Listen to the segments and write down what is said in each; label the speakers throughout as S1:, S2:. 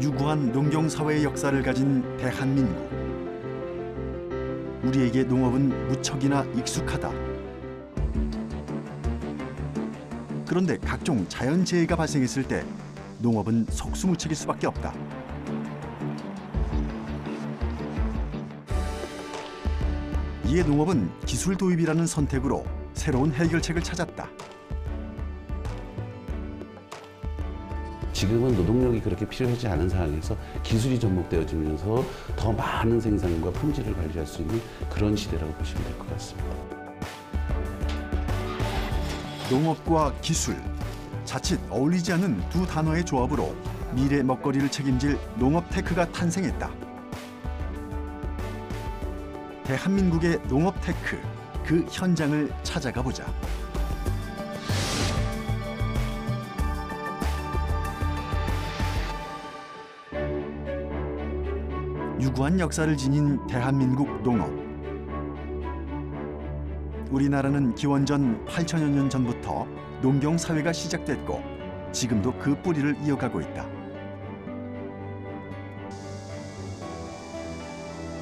S1: 유구한 농경사회의 역사를 가진 대한민국. 우리에게 농업은 무척이나 익숙하다. 그런데 각종 자연재해가 발생했을 때 농업은 속수무책일 수밖에 없다. 이에 농업은 기술 도입이라는 선택으로 새로운 해결책을 찾았다.
S2: 지금은 노동력이 그렇게 필요하지 않은 상황에서 기술이 접목되어지면서 더 많은 생산과 품질을 관리할 수 있는 그런 시대라고 보시면 될 것 같습니다.
S1: 농업과 기술, 자칫 어울리지 않는 두 단어의 조합으로 미래 먹거리를 책임질 농업테크가 탄생했다. 대한민국의 농업테크, 그 현장을 찾아가 보자. 유구한 역사를 지닌 대한민국 농업. 우리나라는 기원전 8천여 년 전부터 농경사회가 시작됐고 지금도 그 뿌리를 이어가고 있다.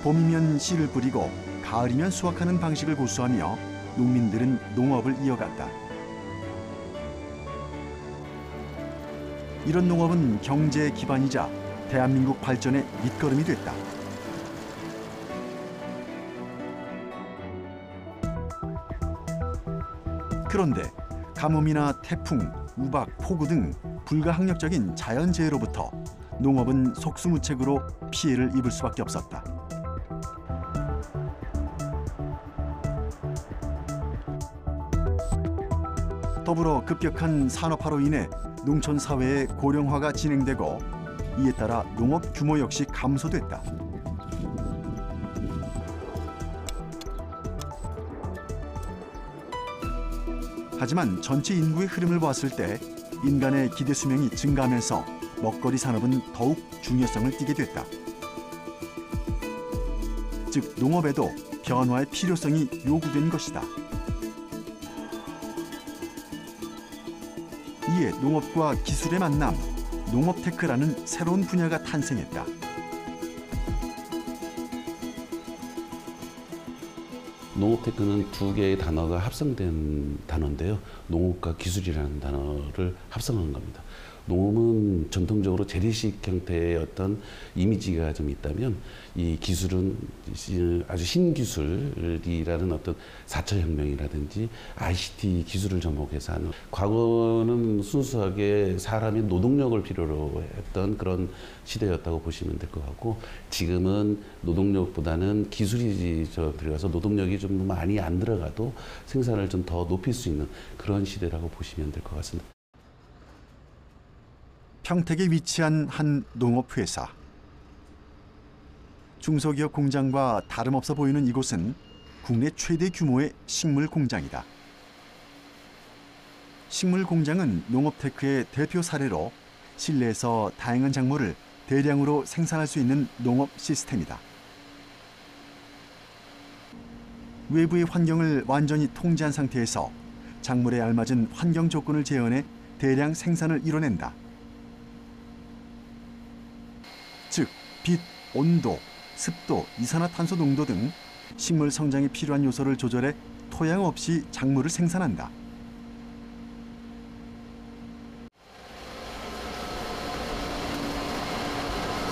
S1: 봄이면 씨를 뿌리고 가을이면 수확하는 방식을 고수하며 농민들은 농업을 이어갔다. 이런 농업은 경제의 기반이자 대한민국 발전의 밑거름이 됐다. 그런데 가뭄이나 태풍, 우박, 폭우 등 불가항력적인 자연재해로부터 농업은 속수무책으로 피해를 입을 수밖에 없었다. 더불어 급격한 산업화로 인해 농촌 사회의 고령화가 진행되고 이에 따라 농업 규모 역시 감소됐다. 하지만 전체 인구의 흐름을 봤을 때 인간의 기대 수명이 증가하면서 먹거리 산업은 더욱 중요성을 띠게 됐다. 즉 농업에도 변화의 필요성이 요구된 것이다. 이에 농업과 기술의 만남, 농업테크라는 새로운 분야가 탄생했다.
S2: 농업테크는 두 개의 단어가 합성된 단어인데요. 농업과 기술이라는 단어를 합성한 겁니다. 농업은 전통적으로 재래식 형태의 어떤 이미지가 좀 있다면 이 기술은 아주 신기술이라는 어떤 4차 혁명이라든지 ICT 기술을 접목해서 하는, 과거는 순수하게 사람의 노동력을 필요로 했던 그런 시대였다고 보시면 될 것 같고, 지금은 노동력보다는 기술이 들어가서 노동력이 좀 많이 안 들어가도 생산을 좀 더 높일 수 있는 그런 시대라고 보시면 될 것 같습니다.
S1: 평택에 위치한 한 농업회사. 중소기업 공장과 다름없어 보이는 이곳은 국내 최대 규모의 식물 공장이다. 식물 공장은 농업테크의 대표 사례로 실내에서 다양한 작물을 대량으로 생산할 수 있는 농업 시스템이다. 외부의 환경을 완전히 통제한 상태에서 작물에 알맞은 환경 조건을 재현해 대량 생산을 이뤄낸다. 즉, 빛, 온도, 습도, 이산화탄소 농도 등 식물 성장에 필요한 요소를 조절해 토양 없이 작물을 생산한다.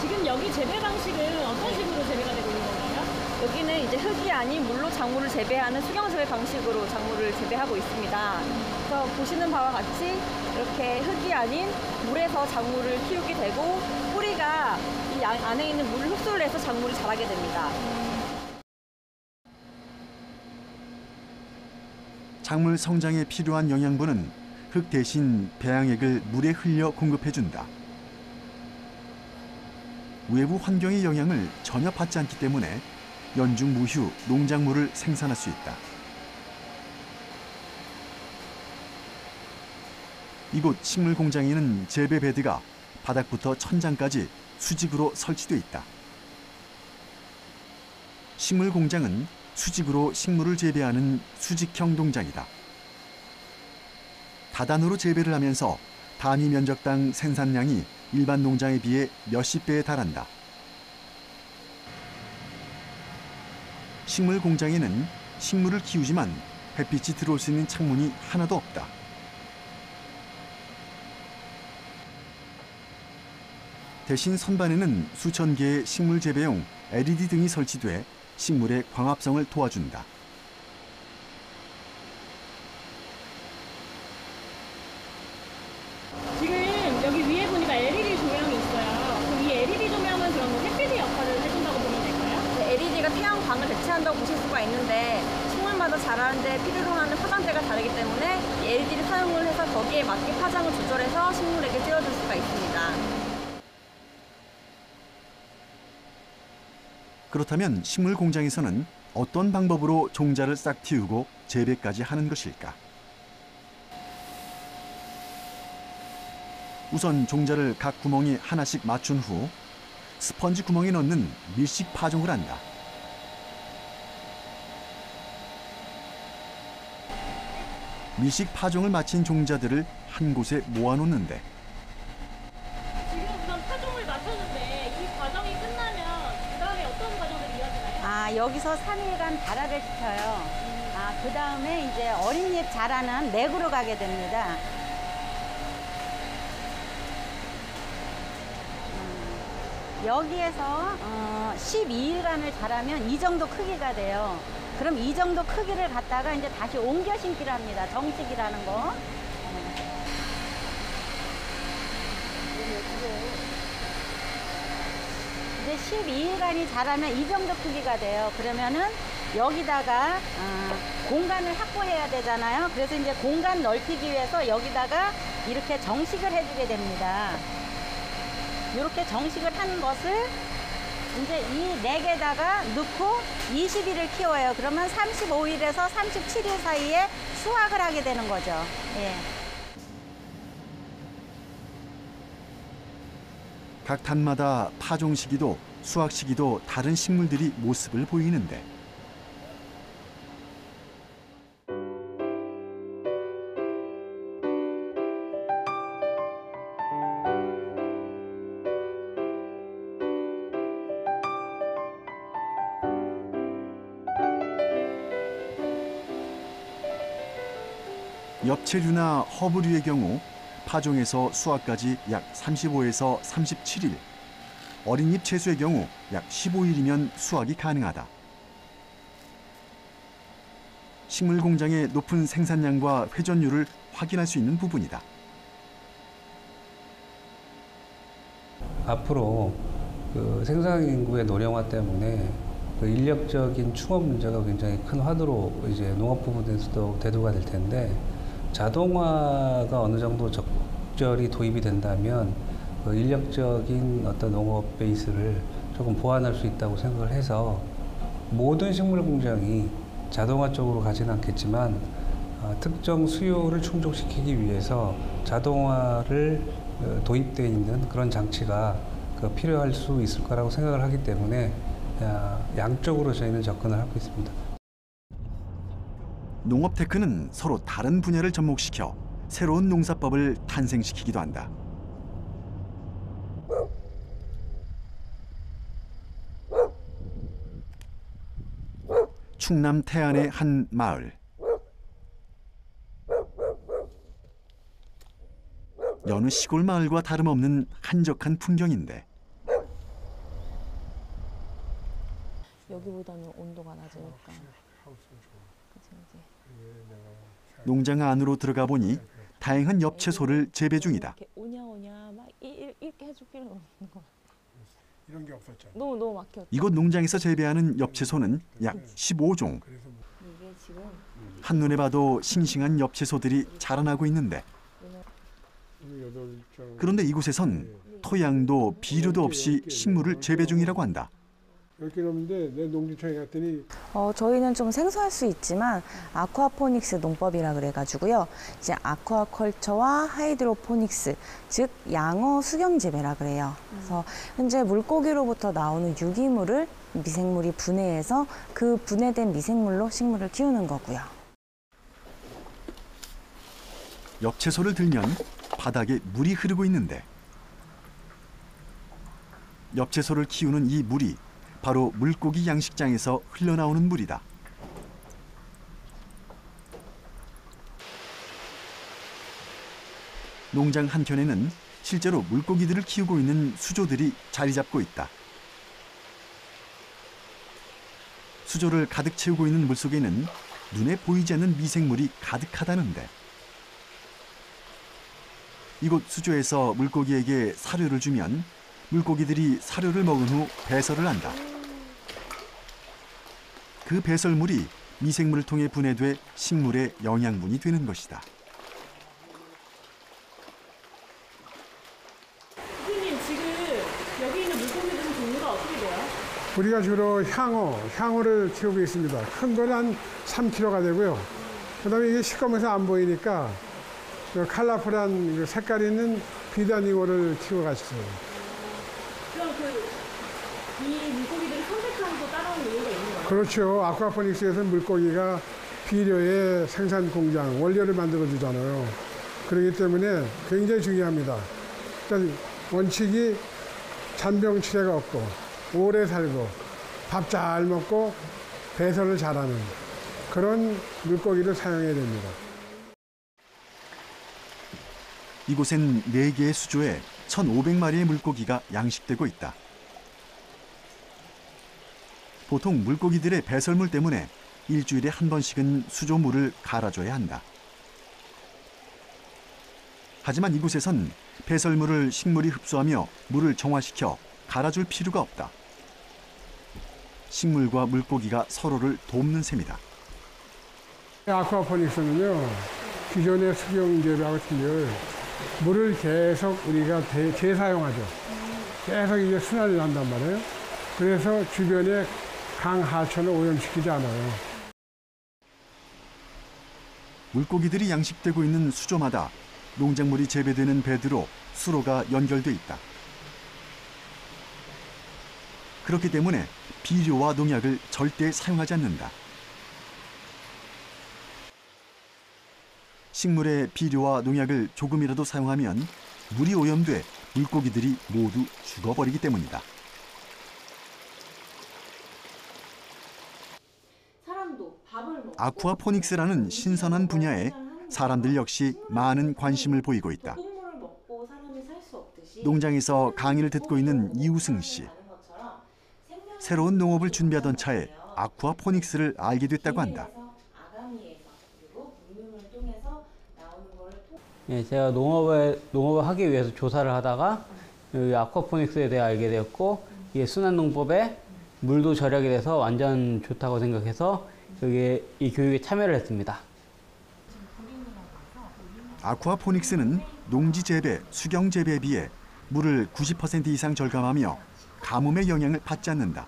S3: 지금 여기 재배 방식은 어떤 식으로 재배가 되고 있는 건가요?
S4: 여기는 이제 흙이 아닌 물로 작물을 재배하는 수경재배 방식으로 작물을 재배하고 있습니다. 그래서 보시는 바와 같이 이렇게 흙이 아닌 물에서 작물을 키우게 되고 뿌리가 이 안에 있는 물을 흡수를 해서 작물이 자라게 됩니다.
S1: 작물 성장에 필요한 영양분은 흙 대신 배양액을 물에 흘려 공급해준다. 외부 환경의 영향을 전혀 받지 않기 때문에 연중 무휴 농작물을 생산할 수 있다. 이곳 식물 공장에는 재배 베드가 바닥부터 천장까지 수직으로 설치돼 있다. 식물 공장은 수직으로 식물을 재배하는 수직형 농장이다. 다단으로 재배를 하면서 단위 면적당 생산량이 일반 농장에 비해 몇십 배에 달한다. 식물 공장에는 식물을 키우지만 햇빛이 들어올 수 있는 창문이 하나도 없다. 대신 선반에는 수천 개의 식물 재배용 LED 등이 설치돼 식물의 광합성을 도와준다.
S3: 지금 여기 위에 보니까 LED 조명이 있어요. 그럼 이 LED 조명은 그럼 햇빛의 역할을 해준다고 보면 될까요?
S4: LED가 태양광을 대체한다고 보실 수가 있는데 식물마다 자라는데 필요로 하는 파장대가 다르기 때문에 이 LED를 사용을 해서 거기에 맞게 파장을 조절해서 식물에게 띄워줄 수가 있습니다.
S1: 그렇다면 식물 공장에서는 어떤 방법으로 종자를 싹 틔우고 재배까지 하는 것일까? 우선 종자를 각 구멍에 하나씩 맞춘 후 스펀지 구멍에 넣는 밀식 파종을 한다. 밀식 파종을 마친 종자들을 한 곳에 모아놓는데
S3: 지금 우선 파종을 마쳤는데 이 과정이 끝나면 그 다음에 어떤 과정들이 이어지나요?
S5: 여기서 3일간 발화를 시켜요. 그 다음에 이제 어린 잎 자라는 넥으로 가게 됩니다. 여기에서 12일간을 자라면 이 정도 크기가 돼요. 그럼 이 정도 크기를 갖다가 이제 다시 옮겨 심기를 합니다. 정식이라는 거. 이제 12일간이 자라면 이 정도 크기가 돼요. 그러면은 여기다가 공간을 확보해야 되잖아요. 그래서 이제 공간 넓히기 위해서 여기다가 이렇게 정식을 해주게 됩니다. 이렇게 정식을 한 것을 이제 이 넥에다가 넣고 20일을 키워요. 그러면 35일에서 37일 사이에 수확을 하게 되는 거죠. 예.
S1: 각 단마다 파종 시기도 수확 시기도 다른 식물들이 모습을 보이는데 엽채류나 허브류의 경우 파종에서 수확까지 약 35에서 37일, 어린 잎 채소의 경우 약 15일이면 수확이 가능하다. 식물 공장의 높은 생산량과 회전율을 확인할 수 있는 부분이다.
S6: 앞으로 그 생산 인구의 노령화 때문에 그 인력적인 충원 문제가 굉장히 큰 화두로 이제 농업 부분에서도 대두가 될 텐데 자동화가 어느 정도 적절히 도입이 된다면 그 인력적인 어떤 농업 베이스를 조금 보완할 수 있다고 생각을 해서 모든 식물 공장이 자동화 쪽으로 가지는 않겠지만 특정 수요를 충족시키기 위해서 자동화를 도입되어 있는 그런 장치가 필요할 수 있을 거라고 생각을 하기 때문에 양쪽으로 저희는 접근을 하고 있습니다.
S1: 농업테크는 서로 다른 분야를 접목시켜 새로운 농사법을 탄생시키기도 한다. 충남 태안의 한 마을. 여느 시골 마을과 다름없는 한적한 풍경인데
S7: 여기보다는 온도가 낮으니까.
S1: 농장 안으로 들어가 보니 다양한 엽채소를 재배 중이다.
S7: 이렇게 오냐 막 이렇게 해줄 필요는 없는 것 같아.
S8: 이런 게 없었잖아.
S7: 너무 막혔다.
S1: 이곳 농장에서 재배하는 엽채소는 약 15종.
S7: 이게 지금
S1: 한눈에 봐도 싱싱한 엽채소들이 자라나고 있는데 그런데 이곳에선 토양도 비료도 없이 식물을 재배 중이라고 한다.
S8: 10개 넘는데 내 농지청에 갔더니
S7: 저희는 좀 생소할 수 있지만 아쿠아포닉스 농법이라 그래가지고요. 이제 아쿠아컬처와 하이드로포닉스, 즉 양어 수경 재배라 그래요. 그래서 현재 물고기로부터 나오는 유기물을 미생물이 분해해서 그 분해된 미생물로 식물을 키우는 거고요.
S1: 엽채소를 들면 바닥에 물이 흐르고 있는데 엽채소를 키우는 이 물이 바로 물고기 양식장에서 흘러나오는 물이다. 농장 한켠에는 실제로 물고기들을 키우고 있는 수조들이 자리 잡고 있다. 수조를 가득 채우고 있는 물속에는 눈에 보이지 않는 미생물이 가득하다는데, 이곳 수조에서 물고기에게 사료를 주면 물고기들이 사료를 먹은 후 배설을 한다. 그 배설물이 미생물을 통해 분해돼 식물의 영양분이 되는 것이다.
S3: 대표님, 지금 여기 있는 물고기들은 종류가 어떻게 돼요?
S8: 우리가 주로 향어를 키우고 있습니다. 큰 거는 한 3kg가 되고요. 그다음에 이게 시꺼면서 안 보이니까 컬러풀한 색깔 있는 비단잉어를 키워가지고.
S3: 그럼 이 물고기들이 선택하는 또 따라오는 이유가 있는 거예요?
S8: 그렇죠. 아쿠아포닉스에서는 물고기가 비료의 생산 공장, 원료를 만들어주잖아요. 그렇기 때문에 굉장히 중요합니다. 일단 원칙이 잔병치레가 없고 오래 살고 밥 잘 먹고 배설을 잘하는 그런 물고기를 사용해야 됩니다.
S1: 이곳엔 4개의 수조에 1,500마리의 물고기가 양식되고 있다. 보통 물고기들의 배설물 때문에 일주일에 한 번씩은 수조물을 갈아줘야 한다. 하지만 이곳에선 배설물을 식물이 흡수하며 물을 정화시켜 갈아줄 필요가 없다. 식물과 물고기가 서로를 돕는 셈이다.
S8: 아쿠아포닉스는요, 기존의 수경재배하고 틀려 물을 계속 우리가 재사용하죠. 계속 이제 순환을 한단 말이에요. 그래서 주변에 강, 하천을 오염시키지 않아요.
S1: 물고기들이 양식되고 있는 수조마다 농작물이 재배되는 배드로 수로가 연결돼 있다. 그렇기 때문에 비료와 농약을 절대 사용하지 않는다. 식물에 비료와 농약을 조금이라도 사용하면 물이 오염돼 물고기들이 모두 죽어버리기 때문이다. 아쿠아포닉스라는 신선한 분야에 사람들 역시 많은 관심을 보이고 있다. 농장에서 강의를 듣고 있는 이우승 씨. 새로운 농업을 준비하던 차에 아쿠아포닉스를 알게 됐다고 한다.
S9: 예, 제가 농업을 하기 위해서 조사를 하다가 여기 아쿠아포닉스에 대해 알게 되었고, 이게 순환농법에 물도 절약이 돼서 완전 좋다고 생각해서 여기 이 교육에 참여를 했습니다.
S1: 아쿠아포닉스는 농지 재배, 수경 재배에 비해 물을 90% 이상 절감하며 가뭄의 영향을 받지 않는다.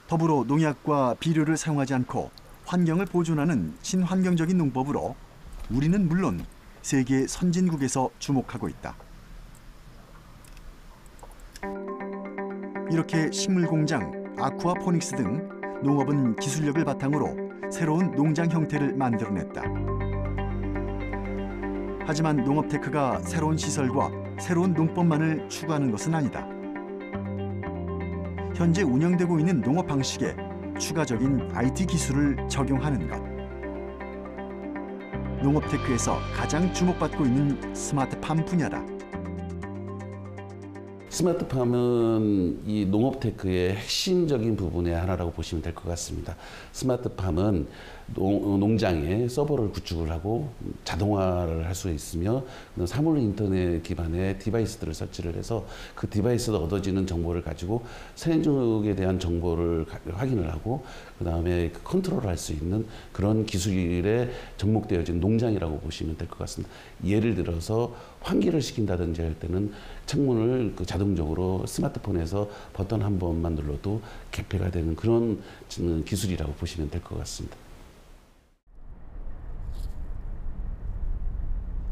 S1: 더불어 농약과 비료를 사용하지 않고 환경을 보존하는 친환경적인 농법으로 우리는 물론 세계 선진국에서 주목하고 있다. 이렇게 식물공장, 아쿠아포닉스 등 농업은 기술력을 바탕으로 새로운 농장 형태를 만들어냈다. 하지만 농업테크가 새로운 시설과 새로운 농법만을 추구하는 것은 아니다. 현재 운영되고 있는 농업 방식에 추가적인 IT 기술을 적용하는 것. 농업테크에서 가장 주목받고 있는 스마트팜 분야다.
S2: 스마트팜은 이 농업테크의 핵심적인 부분의 하나라고 보시면 될 것 같습니다. 스마트팜은 농장에 서버를 구축을 하고 자동화를 할 수 있으며 사물 인터넷 기반의 디바이스들을 설치를 해서 그 디바이스에서 얻어지는 정보를 가지고 생육에 대한 정보를 확인을 하고 그 다음에 컨트롤을 할 수 있는 그런 기술에 접목되어진 농장이라고 보시면 될 것 같습니다. 예를 들어서 환기를 시킨다든지 할 때는 창문을 자동적으로 스마트폰에서 버튼 한 번만 눌러도 개폐가 되는 그런 기술이라고 보시면 될 것 같습니다.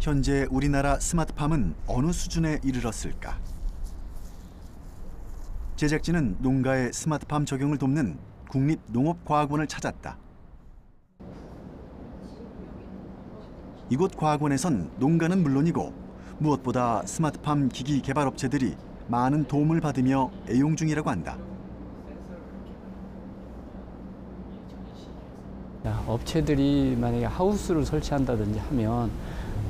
S1: 현재 우리나라 스마트팜은 어느 수준에 이르렀을까? 제작진은 농가의 스마트팜 적용을 돕는 국립농업과학원을 찾았다. 이곳 과학원에선 농가는 물론이고 무엇보다 스마트팜 기기 개발 업체들이 많은 도움을 받으며 애용 중이라고 한다.
S10: 업체들이 만약에 하우스를 설치한다든지 하면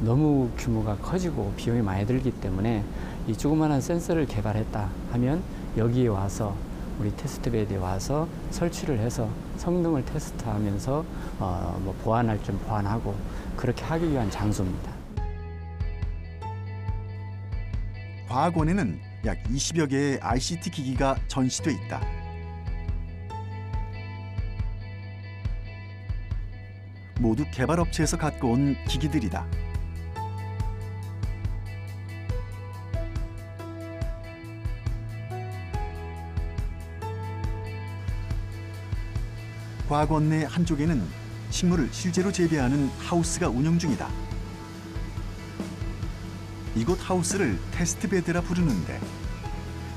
S10: 너무 규모가 커지고 비용이 많이 들기 때문에 이 조그마한 센서를 개발했다 하면 여기에 와서 우리 테스트베드에 와서 설치를 해서 성능을 테스트하면서 뭐 보완할 점 보완하고 그렇게 하기 위한 장소입니다.
S1: 과학원에는 약 20여 개의 ICT 기기가 전시돼 있다. 모두 개발업체에서 갖고 온 기기들이다. 과학원 내 한쪽에는 식물을 실제로 재배하는 하우스가 운영 중이다. 이곳 하우스를 테스트베드라 부르는데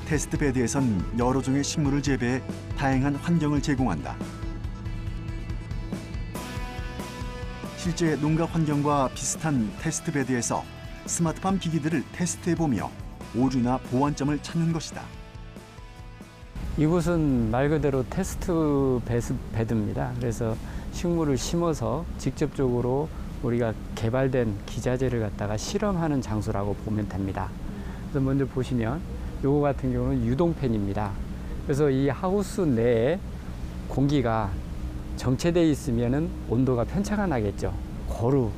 S1: 테스트베드에선 여러 종의 식물을 재배해 다양한 환경을 제공한다. 실제 농가 환경과 비슷한 테스트베드에서 스마트팜 기기들을 테스트해보며 오류나 보완점을 찾는 것이다.
S10: 이곳은 말 그대로 테스트 베드입니다. 그래서 식물을 심어서 직접적으로 우리가 개발된 기자재를 갖다가 실험하는 장소라고 보면 됩니다. 그래서 먼저 보시면 요거 같은 경우는 유동팬입니다. 그래서 이 하우스 내에 공기가 정체되어 있으면은 온도가 편차가 나겠죠. 고루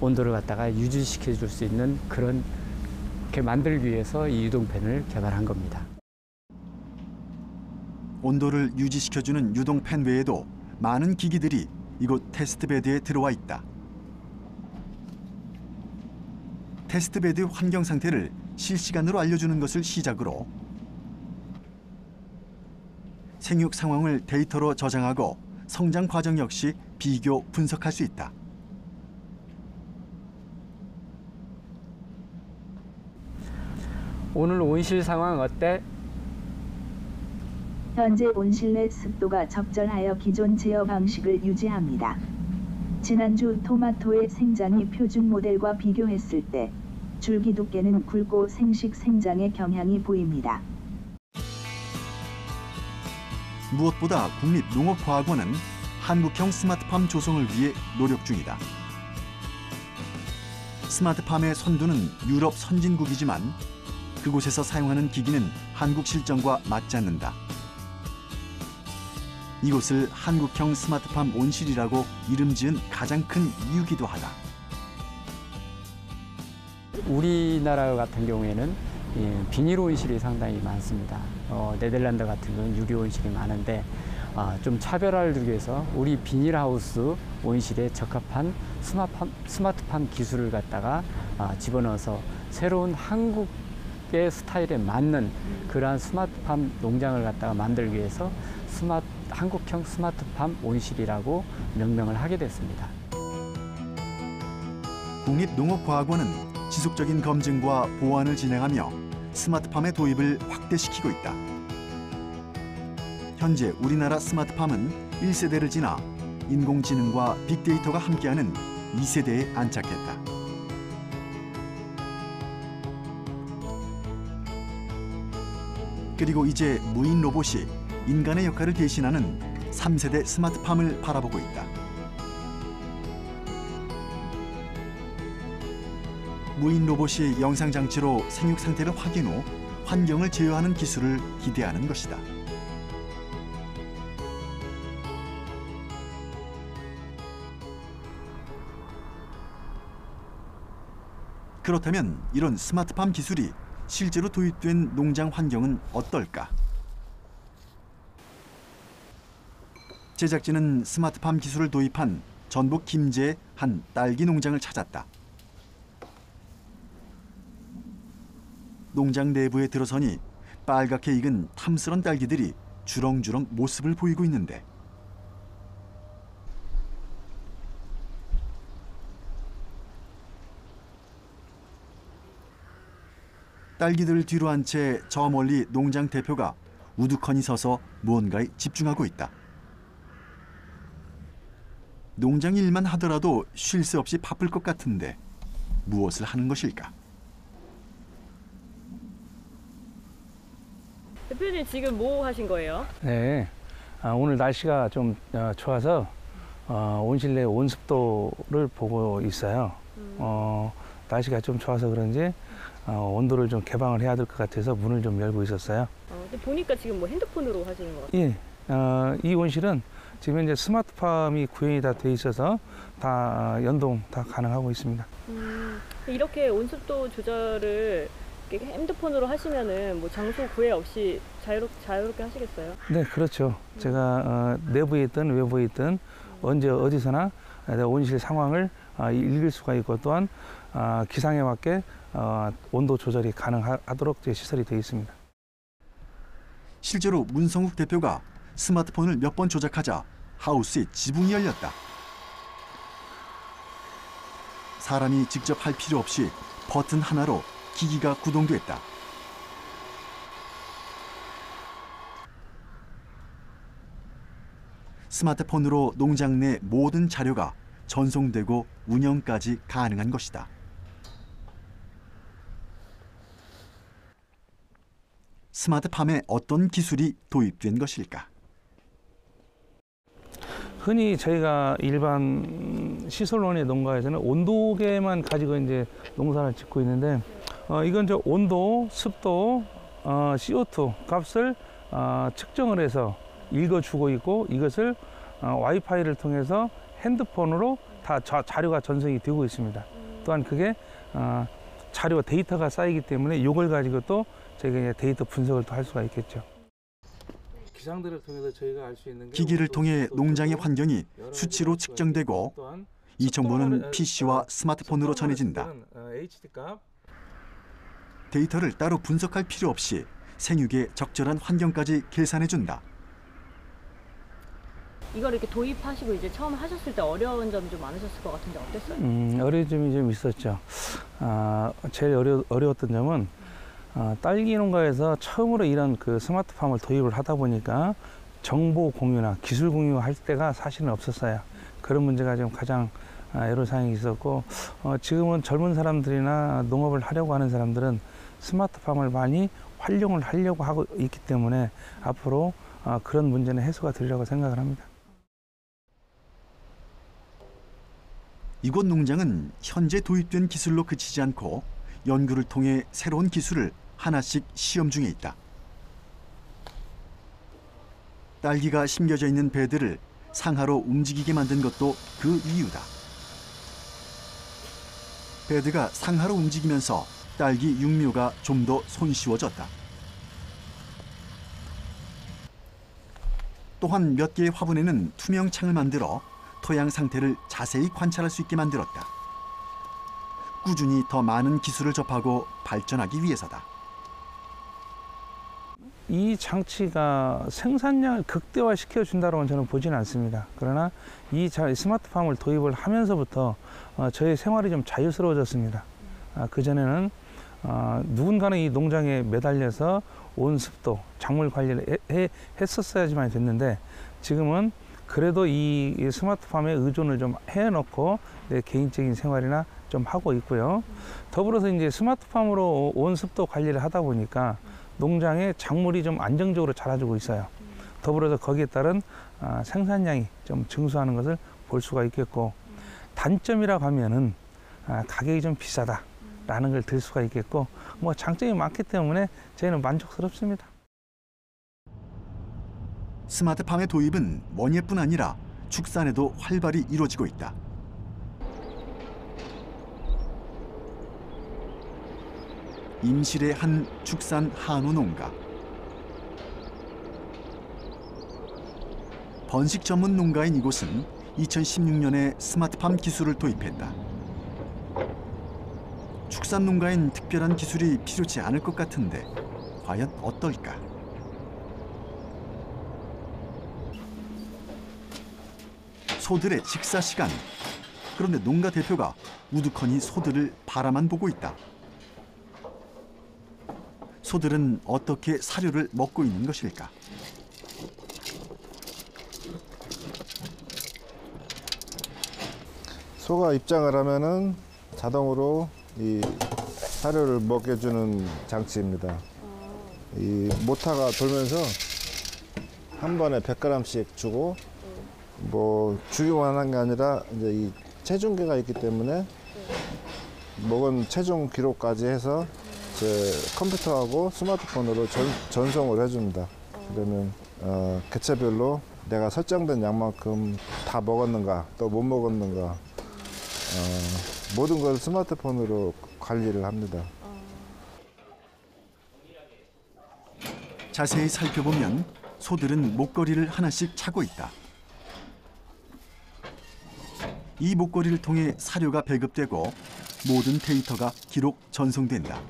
S10: 온도를 갖다가 유지시켜 줄 수 있는 그런 게 만들기 위해서 이 유동팬을 개발한 겁니다.
S1: 온도를 유지시켜주는 유동팬 외에도 많은 기기들이 이곳 테스트베드에 들어와 있다. 테스트베드 환경 상태를 실시간으로 알려주는 것을 시작으로 생육 상황을 데이터로 저장하고 성장 과정 역시 비교 분석할 수 있다.
S10: 오늘 온실 상황 어때?
S11: 현재 온실 내 습도가 적절하여 기존 제어 방식을 유지합니다. 지난주 토마토의 생장이 표준 모델과 비교했을 때 줄기 두께는 굵고 생식 생장의 경향이 보입니다.
S1: 무엇보다 국립농업과학원은 한국형 스마트팜 조성을 위해 노력 중이다. 스마트팜의 선두는 유럽 선진국이지만 그곳에서 사용하는 기기는 한국 실정과 맞지 않는다. 이곳을 한국형 스마트팜 온실이라고 이름 지은 가장 큰 이유기도 하다.
S10: 우리나라 같은 경우에는 비닐 온실이 상당히 많습니다. 네덜란드 같은 경우는 유리 온실이 많은데 좀 차별화를 두기 위해서 우리 비닐하우스 온실에 적합한 스마트팜 기술을 갖다가 집어넣어서 새로운 한국의 스타일에 맞는 그러한 스마트팜 농장을 갖다가 만들기 위해서 한국형 스마트팜 온실이라고 명명을 하게 됐습니다.
S1: 국립농업과학원은 지속적인 검증과 보완을 진행하며 스마트팜의 도입을 확대시키고 있다. 현재 우리나라 스마트팜은 1세대를 지나 인공지능과 빅데이터가 함께하는 2세대에 안착했다. 그리고 이제 무인 로봇이 인간의 역할을 대신하는 3세대 스마트팜을 바라보고 있다. 무인 로봇이 영상 장치로 생육 상태를 확인 후 환경을 제어하는 기술을 기대하는 것이다. 그렇다면 이런 스마트팜 기술이 실제로 도입된 농장 환경은 어떨까? 제작진은 스마트팜 기술을 도입한 전북 김제의 한 딸기 농장을 찾았다. 농장 내부에 들어서니 빨갛게 익은 탐스런 딸기들이 주렁주렁 모습을 보이고 있는데 딸기들을 뒤로 한 채 저 멀리 농장 대표가 우두커니 서서 무언가에 집중하고 있다. 농장 일만 하더라도 쉴 새 없이 바쁠 것 같은데 무엇을 하는 것일까?
S4: 대표님 지금 뭐 하신 거예요?
S6: 네. 오늘 날씨가 좀 좋아서 온실내 온습도를 보고 있어요. 날씨가 좀 좋아서 그런지 온도를 좀 개방을 해야 될 것 같아서 문을 좀 열고 있었어요.
S4: 근데 보니까 지금 뭐 핸드폰으로 하시는 것 같아요.
S6: 예. 이 온실은 지금 현재 스마트팜이 구현이 다 돼 있어서 다 연동 다 가능하고 있습니다.
S4: 이렇게 온습도 조절을 이렇게 핸드폰으로 하시면은 뭐 장소 구애 없이 자유롭게 하시겠어요?
S6: 네, 그렇죠. 제가 내부에 있든 외부에 있든 언제 어디서나 온실 상황을 읽을 수가 있고 또한 기상에 맞게 온도 조절이 가능하도록 시설이 되어 있습니다.
S1: 실제로 문성국 대표가 스마트폰을 몇 번 조작하자 하우스에 지붕이 열렸다. 사람이 직접 할 필요 없이 버튼 하나로 기기가 구동됐다. 스마트폰으로 농장 내 모든 자료가 전송되고 운영까지 가능한 것이다. 스마트팜에 어떤 기술이 도입된 것일까?
S6: 흔히 저희가 일반 시설론의 농가에서는 온도계만 가지고 이제 농사를 짓고 있는데 이건 저 온도, 습도, CO2 값을 측정을 해서 읽어주고 있고 이것을 와이파이를 통해서 핸드폰으로 다 자료가 전송이 되고 있습니다. 또한 그게 자료 데이터가 쌓이기 때문에 이걸 가지고 또 저희가 데이터 분석을 또 할 수가 있겠죠. 기상들을 통해서 저희가 알 수 있는 게
S1: 기기를 통해 농장의 환경이 수치로 측정되고 이 정보는 PC와 스마트폰으로 전해진다. 데이터를 따로 분석할 필요 없이 생육에 적절한 환경까지 계산해준다.
S4: 이걸 이렇게 도입하시고 이제 처음 하셨을 때 어려운 점이 좀 많으셨을 것 같은데 어땠어요?
S6: 어려운 점이 좀 있었죠. 제일 어려웠던 점은 딸기 농가에서 처음으로 이런 그 스마트팜을 도입을 하다 보니까 정보 공유나 기술 공유할 때가 사실은 없었어요. 그런 문제가 좀 가장 애로사항이 있었고 지금은 젊은 사람들이나 농업을 하려고 하는 사람들은 스마트팜을 많이 활용을 하려고 하고 있기 때문에 앞으로 그런 문제는 해소가 되리라고 생각을 합니다.
S1: 이곳 농장은 현재 도입된 기술로 그치지 않고 연구를 통해 새로운 기술을 하나씩 시험 중에 있다. 딸기가 심겨져 있는 배들을 상하로 움직이게 만든 것도 그 이유다. 배드가 상하로 움직이면서 딸기 육묘가 좀 더 손쉬워졌다. 또한 몇 개의 화분에는 투명 창을 만들어 토양 상태를 자세히 관찰할 수 있게 만들었다. 꾸준히 더 많은 기술을 접하고 발전하기 위해서다.
S6: 이 장치가 생산량을 극대화시켜 준다고는 저는 보지는 않습니다. 그러나 이 스마트팜을 도입을 하면서부터 저의 생활이 좀 자유스러워졌습니다. 그전에는 누군가는 이 농장에 매달려서 온습도, 작물 관리를 했었어야지만 됐는데 지금은 그래도 이 스마트팜에 의존을 좀 해놓고 내 개인적인 생활이나 좀 하고 있고요. 더불어서 이제 스마트팜으로 온습도 관리를 하다 보니까 농장에 작물이 좀 안정적으로 자라주고 있어요. 더불어서 거기에 따른 생산량이 좀 증수하는 것을 볼 수가 있겠고 단점이라고 하면은 가격이 좀 비싸다라는 걸 들 수가 있겠고 뭐 장점이 많기 때문에 저희는 만족스럽습니다.
S1: 스마트팜의 도입은 원예뿐 아니라 축산에도 활발히 이루어지고 있다. 임실의 한 축산 한우 농가. 번식 전문 농가인 이곳은 2016년에 스마트팜 기술을 도입했다. 축산 농가엔 특별한 기술이 필요치 않을 것 같은데 과연 어떨까? 소들의 식사 시간. 그런데 농가 대표가 우두커니 소들을 바라만 보고 있다. 소들은 어떻게 사료를 먹고 있는 것일까?
S12: 소가 입장을 하면은 자동으로 이 사료를 먹여주는 장치입니다. 이 모타가 돌면서 한 번에 100g씩 주고 뭐 주기만 한 게 아니라 이제 이 체중계가 있기 때문에 먹은 체중 기록까지 해서 제 컴퓨터하고 스마트폰으로 전송을 해줍니다. 그러면 개체별로 내가 설정된 양만큼 다 먹었는가 또 못 먹었는가 모든 걸 스마트폰으로 관리를 합니다.
S1: 자세히 살펴보면 소들은 목걸이를 하나씩 차고 있다. 이 목걸이를 통해 사료가 배급되고 모든 데이터가 기록 전송된다.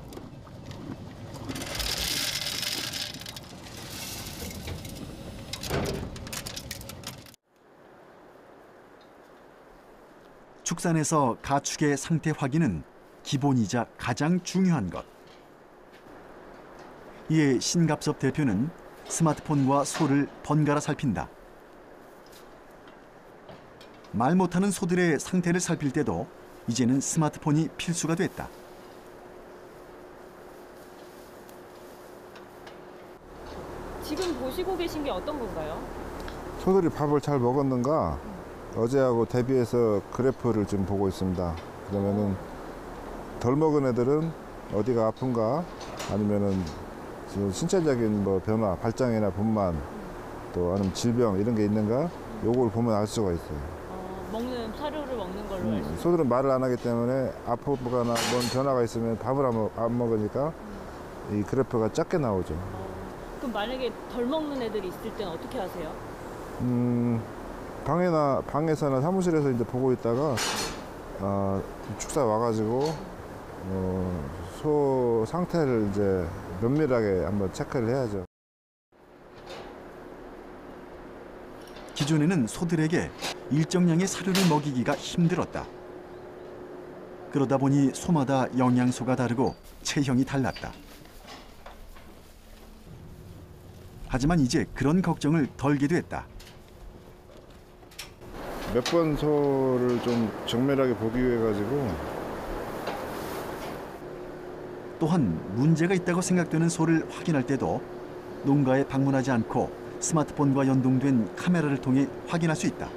S1: 축산에서 가축의 상태 확인은 기본이자 가장 중요한 것. 이에 신갑섭 대표는 스마트폰과 소를 번갈아 살핀다. 말 못하는 소들의 상태를 살필 때도 이제는 스마트폰이 필수가 됐다.
S4: 지금 보시고 계신 게 어떤 건가요?
S12: 소들이 밥을 잘 먹었는가 어제하고 대비해서 그래프를 좀 보고 있습니다. 그러면은 덜 먹은 애들은 어디가 아픈가 아니면은 신체적인 뭐 변화, 발장이나 분만 또 아니면 질병 이런 게 있는가 요걸 보면 알 수가 있어요.
S3: 먹는 사료를 먹는 걸로 알 수 있어요.
S12: 소들은 말을 안 하기 때문에 아프거나 뭔 변화가 있으면 밥을 안 먹으니까 이 그래프가 작게 나오죠.
S3: 그럼 만약에 덜 먹는 애들이 있을 때는 어떻게 하세요?
S12: 방에서나 사무실에서 이제 보고 있다가 축사 와가지고 소 상태를 이제 면밀하게 한번 체크를 해야죠.
S1: 기존에는 소들에게 일정량의 사료를 먹이기가 힘들었다. 그러다 보니 소마다 영양소가 다르고 체형이 달랐다. 하지만 이제 그런 걱정을 덜게 됐다.
S12: 몇 번 소를 좀 정밀하게 보기 위해 가지고
S1: 또한 문제가 있다고 생각되는 소를 확인할 때도 농가에 방문하지 않고 스마트폰과 연동된 카메라를 통해 확인할 수 있다.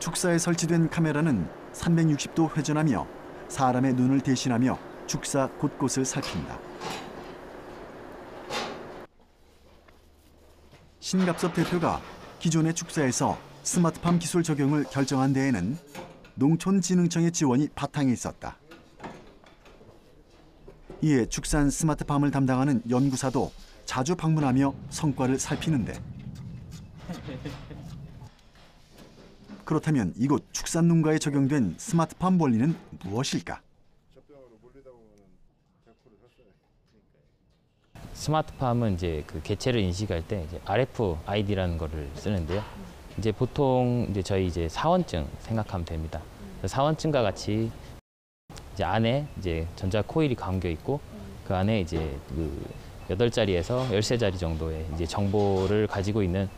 S1: 축사에 설치된 카메라는 360도 회전하며 사람의 눈을 대신하며 축사 곳곳을 살핀다. 신갑섭 대표가 기존의 축사에서 스마트팜 기술 적용을 결정한 데에는 농촌진흥청의 지원이 바탕에 있었다. 이에 축산 스마트팜을 담당하는 연구사도 자주 방문하며 성과를 살피는데 그렇다면 이곳 축산 농가에 적용된 스마트팜 원리는 무엇일까?
S13: 스마트팜은 이제 그 개체를 인식할 때 이제 RFID라는 거를 쓰는데요. 이제 보통 이제 저희 이제 사원증 생각하면 됩니다. 사원증과 같이 이제 안에 이제 전자 코일이 감겨 있고 그 안에 이제 그 8자리에서 13자리 정도의 이제 정보를 가지고 있는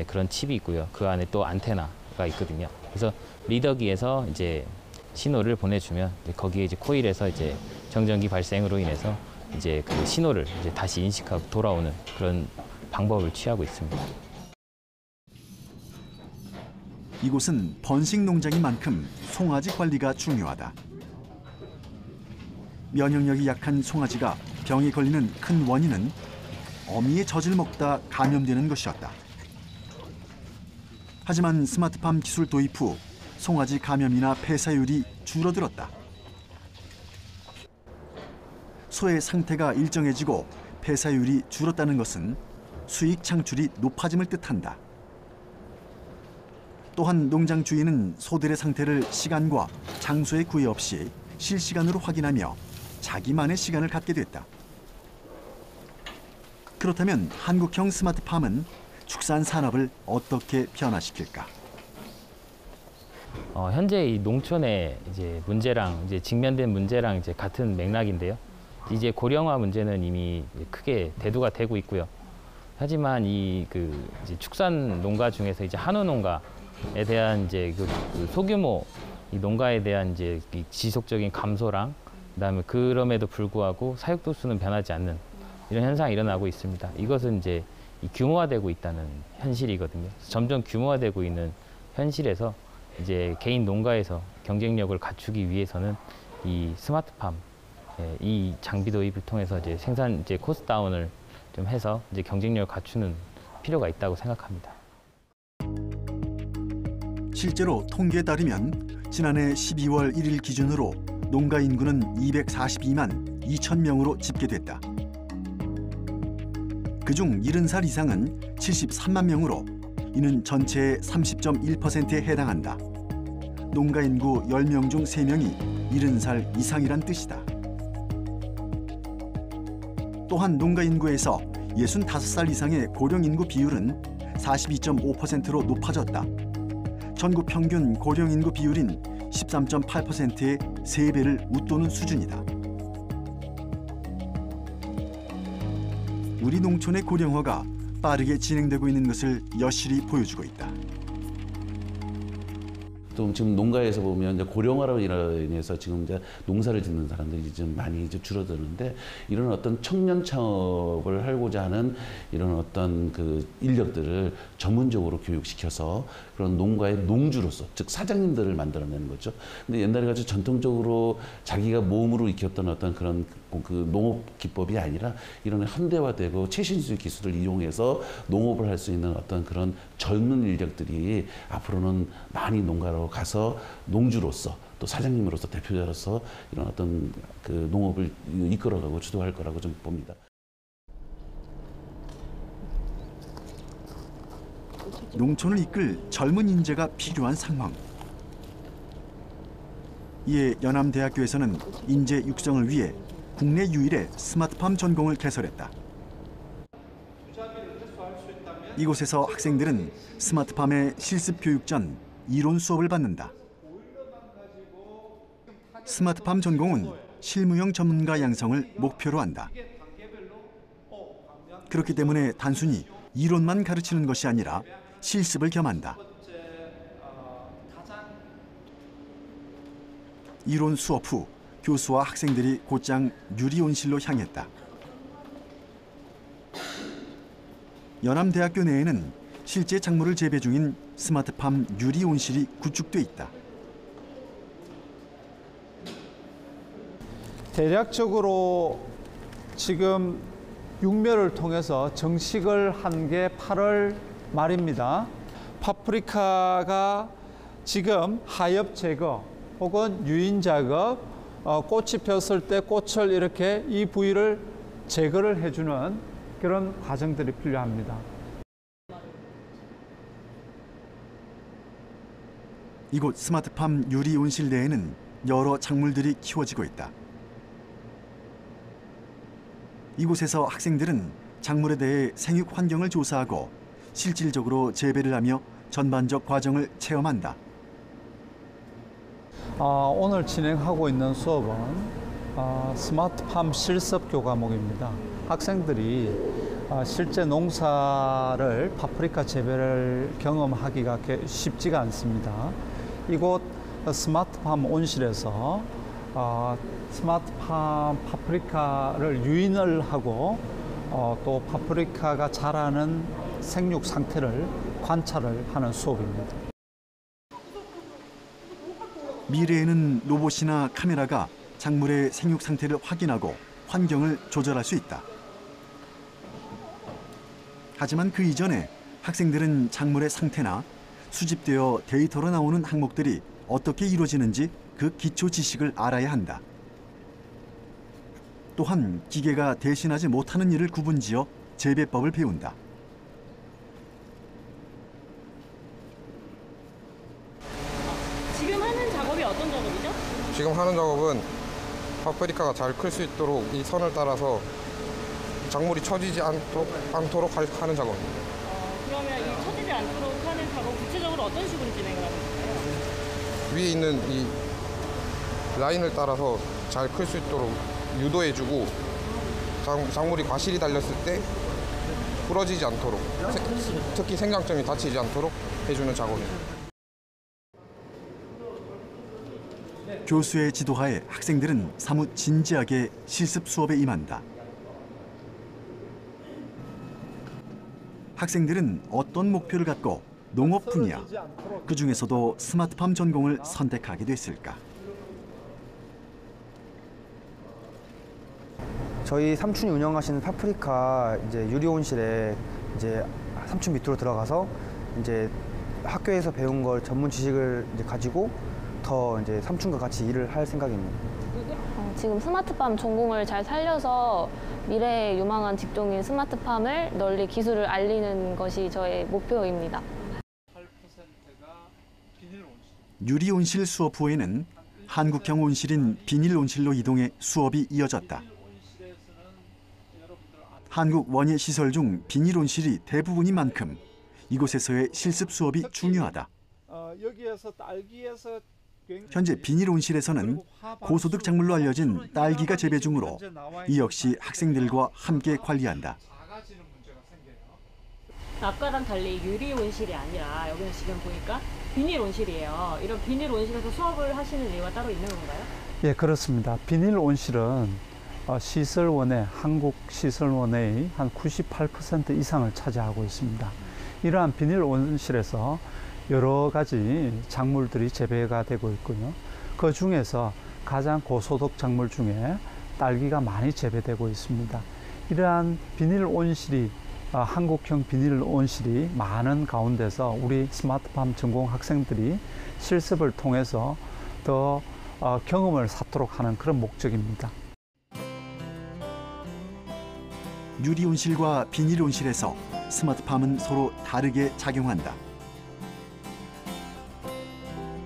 S13: 그런 칩이 있고요. 그 안에 또 안테나가 있거든요. 그래서 리더기에서 이제 신호를 보내주면 이제 거기에 이제 코일에서 이제 정전기 발생으로 인해서 이제 그 신호를 이제 다시 인식하고 돌아오는 그런 방법을 취하고 있습니다.
S1: 이곳은 번식 농장인 만큼 송아지 관리가 중요하다. 면역력이 약한 송아지가 병에 걸리는 큰 원인은 어미의 젖을 먹다 감염되는 것이었다. 하지만 스마트팜 기술 도입 후 송아지 감염이나 폐사율이 줄어들었다. 소의 상태가 일정해지고 폐사율이 줄었다는 것은 수익 창출이 높아짐을 뜻한다. 또한 농장 주인은 소들의 상태를 시간과 장소에 구애 없이 실시간으로 확인하며 자기만의 시간을 갖게 됐다. 그렇다면 한국형 스마트팜은 축산 산업을 어떻게 변화시킬까?
S13: 현재 이 농촌의 이제 문제랑 이제 직면된 문제랑 이제 같은 맥락인데요. 이제 고령화 문제는 이미 크게 대두가 되고 있고요. 하지만 이 이제 축산 농가 중에서 이제 한우 농가에 대한 이제 그 소규모 이 농가에 대한 이제 지속적인 감소랑 그다음에 그럼에도 불구하고 사육 도수는 변하지 않는 이런 현상이 일어나고 있습니다. 이것은 이제 규모화되고 있다는 현실이거든요. 점점 규모화되고 있는 현실에서 이제 개인 농가에서 경쟁력을 갖추기 위해서는 이 스마트팜, 이 장비 도입을 통해서 이제 생산 코스트 다운을 좀 해서 이제 경쟁력을 갖추는 필요가 있다고 생각합니다.
S1: 실제로 통계에 따르면 지난해 12월 1일 기준으로 농가 인구는 242만 2천 명으로 집계됐다. 그중 70살 이상은 73만 명으로 이는 전체의 30.1%에 해당한다. 농가 인구 10명 중 3명이 70살 이상이란 뜻이다. 또한 농가 인구에서 65살 이상의 고령 인구 비율은 42.5%로 높아졌다. 전국 평균 고령 인구 비율인 13.8%의 3배를 웃도는 수준이다. 우리 농촌의 고령화가 빠르게 진행되고 있는 것을 여실히 보여주고 있다.
S2: 또 지금 농가에서 보면 이제 고령화로 인해서 지금 이제 농사를 짓는 사람들이 좀 많이 이제 줄어드는데 이런 어떤 청년 창업을 하고자 하는 이런 어떤 그 인력들을 전문적으로 교육시켜서 그런 농가의 농주로서 즉 사장님들을 만들어내는 거죠. 근데 옛날에 같이 전통적으로 자기가 몸으로 익혔던 어떤 그런 그 농업 기법이 아니라 이런 현대화되고 최신술 기술을 이용해서 농업을 할 수 있는 어떤 그런 젊은 인력들이 앞으로는 많이 농가로 가서 농주로서 또 사장님으로서 대표자로서 이런 어떤 그 농업을 이끌어가고 주도할 거라고 좀 봅니다.
S1: 농촌을 이끌 젊은 인재가 필요한 상황. 이에 연암대학교에서는 인재 육성을 위해 국내 유일의 스마트팜 전공을 개설했다. 이곳에서 학생들은 스마트팜의 실습 교육 전 이론 수업을 받는다. 스마트팜 전공은 실무형 전문가 양성을 목표로 한다. 그렇기 때문에 단순히 이론만 가르치는 것이 아니라 실습을 겸한다. 이론 수업 후 교수와 학생들이 곧장 유리온실로 향했다. 연암대학교 내에는 실제 작물을 재배 중인 스마트팜 유리온실이 구축돼 있다.
S14: 대략적으로 지금 육묘를 통해서 정식을 한 게 8월 말입니다. 파프리카가 지금 하엽 제거 혹은 유인 작업, 꽃이 폈을 때 꽃을 이렇게 이 부위를 제거를 해주는 그런 과정들이 필요합니다.
S1: 이곳 스마트팜 유리온실 내에는 여러 작물들이 키워지고 있다. 이곳에서 학생들은 작물에 대해 생육 환경을 조사하고 실질적으로 재배를 하며 전반적 과정을 체험한다.
S14: 오늘 진행하고 있는 수업은 스마트팜 실습 교과목입니다. 학생들이 실제 농사를 파프리카 재배를 경험하기가 쉽지가 않습니다. 이곳 스마트팜 온실에서 스마트팜 파프리카를 유인을 하고 또 파프리카가 자라는 생육 상태를 관찰을 하는 수업입니다.
S1: 미래에는 로봇이나 카메라가 작물의 생육 상태를 확인하고 환경을 조절할 수 있다. 하지만 그 이전에 학생들은 작물의 상태나 수집되어 데이터로 나오는 항목들이 어떻게 이루어지는지 그 기초 지식을 알아야 한다. 또한 기계가 대신하지 못하는 일을 구분지어 재배법을 배운다.
S3: 지금 하는 작업이 어떤 작업이죠?
S15: 지금 하는 작업은 파프리카가 잘 클 수 있도록 이 선을 따라서 작물이 처지지 않도록 하는 작업입니다.
S3: 그러면 이 처지지 않도록 하는 작업 구체적으로 어떤 식으로 진행을 하는 건가요?
S15: 위에 있는 이 라인을 따라서 잘 클 수 있도록 유도해주고 작물이 과실이 달렸을 때 부러지지 않도록 특히 생장점이 다치지 않도록 해주는 작업입니다.
S1: 교수의 지도하에 학생들은 사뭇 진지하게 실습 수업에 임한다. 학생들은 어떤 목표를 갖고 농업 분야, 그중에서도 스마트팜 전공을 선택하게 됐을까?
S16: 저희 삼촌이 운영하시는 파프리카 이제 유리온실에 이제 삼촌 밑으로 들어가서 이제 학교에서 배운 걸 전문 지식을 이제 가지고 더 이제 삼촌과 같이 일을 할 생각입니다.
S17: 지금 스마트팜 전공을 잘 살려서 미래의 유망한 직종인 스마트팜을 널리 기술을 알리는 것이 저의 목표입니다.
S1: 유리 온실 수업 후에는 한국형 온실인 비닐 온실로 이동해 수업이 이어졌다. 한국 원예 시설 중 비닐 온실이 대부분인 만큼 이곳에서의 실습 수업이 중요하다. 현재 비닐 온실에서는 고소득 작물로 알려진 딸기가 재배 중으로 이 역시 학생들과 함께 관리한다.
S3: 아까랑 달리 유리 온실이 아니라 여기는 지금 보니까 비닐 온실이에요. 이런 비닐 온실에서 수업을 하시는 이유가 따로 있는 건가요?
S14: 예, 그렇습니다. 비닐 온실은 시설원의 한국 시설원의 한 98% 이상을 차지하고 있습니다. 이러한 비닐 온실에서 여러 가지 작물들이 재배가 되고 있고요. 그 중에서 가장 고소득 작물 중에 딸기가 많이 재배되고 있습니다. 이러한 비닐 온실이 한국형 비닐 온실이 많은 가운데서 우리 스마트팜 전공 학생들이 실습을 통해서 더 경험을 쌓도록 하는 그런 목적입니다.
S1: 유리 온실과 비닐 온실에서 스마트팜은 서로 다르게 작용한다.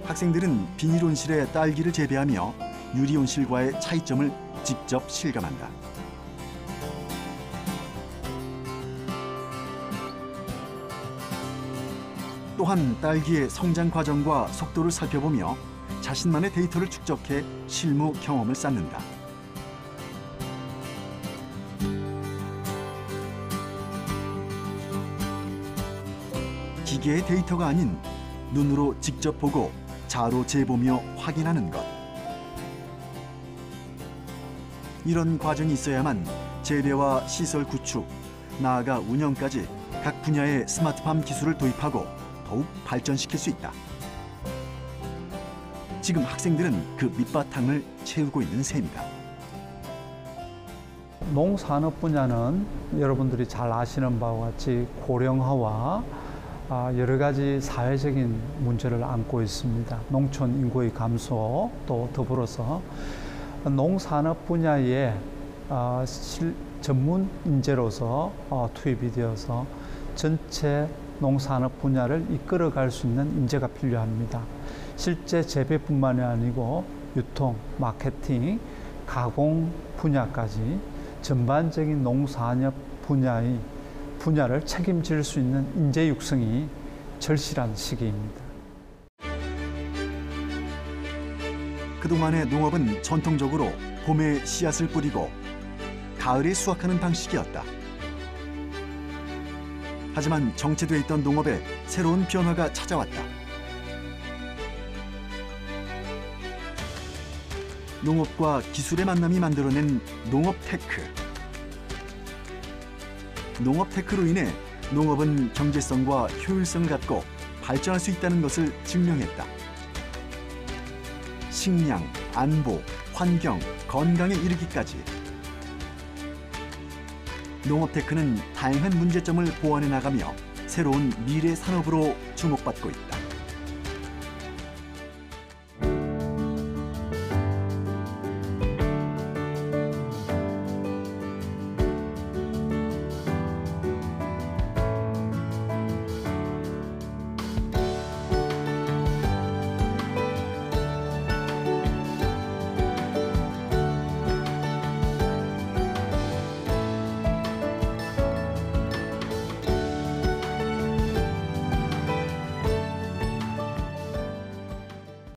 S1: 학생들은 비닐 온실에 딸기를 재배하며 유리 온실과의 차이점을 직접 실감한다. 또한 딸기의 성장 과정과 속도를 살펴보며 자신만의 데이터를 축적해 실무 경험을 쌓는다. 기계의 데이터가 아닌 눈으로 직접 보고 자로 재보며 확인하는 것. 이런 과정이 있어야만 재배와 시설 구축, 나아가 운영까지 각 분야의 스마트팜 기술을 도입하고 더욱 발전시킬 수 있다. 지금 학생들은 그 밑바탕을 채우고 있는 셈이다.
S14: 농산업 분야는 여러분들이 잘 아시는 바와 같이 고령화와 여러 가지 사회적인 문제를 안고 있습니다. 농촌 인구의 감소 또 더불어서 농산업 분야에 전문 인재로서 투입이 되어서 전체 농산업 분야를 이끌어갈 수 있는 인재가 필요합니다. 실제 재배뿐만이 아니고 유통, 마케팅, 가공 분야까지 전반적인 농산업 분야를 책임질 수 있는 인재 육성이 절실한 시기입니다.
S1: 그동안의 농업은 전통적으로 봄에 씨앗을 뿌리고 가을에 수확하는 방식이었다. 하지만 정체돼 있던 농업에 새로운 변화가 찾아왔다. 농업과 기술의 만남이 만들어낸 농업테크. 농업테크로 인해 농업은 경제성과 효율성을 갖고 발전할 수 있다는 것을 증명했다. 식량, 안보, 환경, 건강에 이르기까지 농업테크는 다양한 문제점을 보완해 나가며 새로운 미래 산업으로 주목받고 있다.